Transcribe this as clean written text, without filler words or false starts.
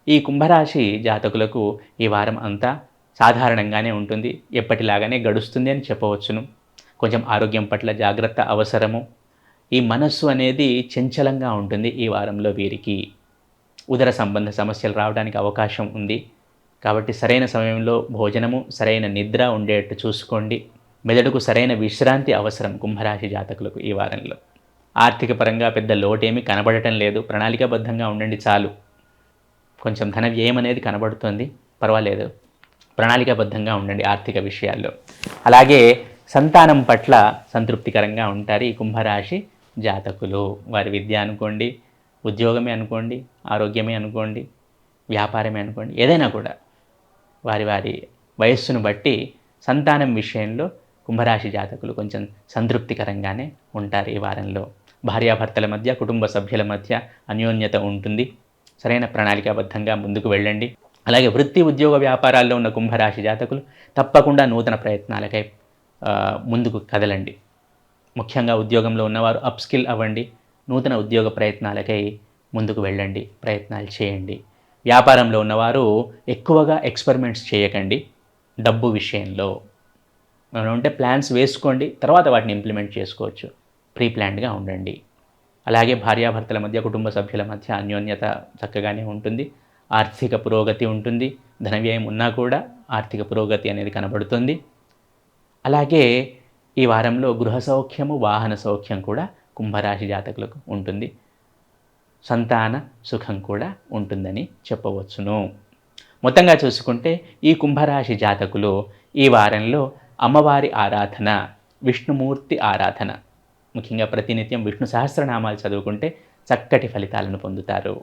ఈ కుంభరాశి జాతకులకు ఈ వారం అంతా సాధారణంగానే ఉంటుంది. ఎప్పటిలాగానే గడుస్తుంది అని చెప్పవచ్చును. కొంచెం ఆరోగ్యం పట్ల జాగ్రత్త అవసరము. ఈ మనస్సు అనేది చంచలంగా ఉంటుంది ఈ వారంలో వీరికి. ఉదర సంబంధ సమస్యలు రావడానికి అవకాశం ఉంది. కాబట్టి సరైన సమయంలో భోజనము, సరైన నిద్ర ఉండేట్టు చూసుకోండి. మెదడుకు సరైన విశ్రాంతి అవసరం కుంభరాశి జాతకులకు ఈ వారంలో. ఆర్థిక పరంగా పెద్ద లోటేమీ కనబడటం లేదు. ప్రణాళికాబద్ధంగా ఉండండి చాలు. కొంచెం ధన వ్యయం అనేది కనబడుతుంది, పర్వాలేదు. ప్రణాళికాబద్ధంగా ఉండండి ఆర్థిక విషయాల్లో. అలాగే సంతానం పట్ల సంతృప్తికరంగా ఉంటారు ఈ కుంభరాశి జాతకులు. వారి విద్య అనుకోండి, ఉద్యోగమే అనుకోండి, ఆరోగ్యమే అనుకోండి, వ్యాపారమే అనుకోండి, ఏదైనా కూడా వారి వారి వయస్సును బట్టి సంతానం విషయంలో కుంభరాశి జాతకులు కొంచెం సంతృప్తికరంగానే ఉంటారు ఈ వారంలో. భార్యాభర్తల మధ్య, కుటుంబ సభ్యుల మధ్య అన్యోన్యత ఉంటుంది. సరైన ప్రణాళికాబద్ధంగా ముందుకు వెళ్ళండి. అలాగే వృత్తి, ఉద్యోగ, వ్యాపారాల్లో ఉన్న కుంభరాశి జాతకులు తప్పకుండా నూతన ప్రయత్నాలకై ముందుకు కదలండి. ముఖ్యంగా ఉద్యోగంలో ఉన్నవారు అప్స్కిల్ అవ్వండి. నూతన ఉద్యోగ ప్రయత్నాలకై ముందుకు వెళ్ళండి, ప్రయత్నాలు చేయండి. వ్యాపారంలో ఉన్నవారు ఎక్కువగా ఎక్స్పెరిమెంట్స్ చేయకండి. డబ్బు విషయంలో మనం ఉంటే ప్లాన్స్ వేసుకోండి, తర్వాత వాటిని ఇంప్లిమెంట్ చేసుకోవచ్చు. ప్రీ ప్లాన్డ్గా ఉండండి. అలాగే భార్యాభర్తల మధ్య, కుటుంబ సభ్యుల మధ్య అన్యోన్యత చక్కగానే ఉంటుంది. ఆర్థిక పురోగతి ఉంటుంది. ధన వ్యయం ఉన్నా కూడా ఆర్థిక పురోగతి అనేది కనబడుతుంది. అలాగే ఈ వారంలో గృహ సౌఖ్యము, వాహన సౌఖ్యం కూడా కుంభరాశి జాతకులకు ఉంటుంది. సంతాన సుఖం కూడా ఉంటుందని చెప్పవచ్చును. మొత్తంగా చూసుకుంటే ఈ కుంభరాశి జాతకులు ఈ వారంలో అమ్మవారి ఆరాధన, విష్ణుమూర్తి ఆరాధన, ముఖ్యంగా ప్రతినిత్యం విష్ణు సహస్రనామాలు చదువుకుంటే చక్కటి ఫలితాలను పొందుతారు.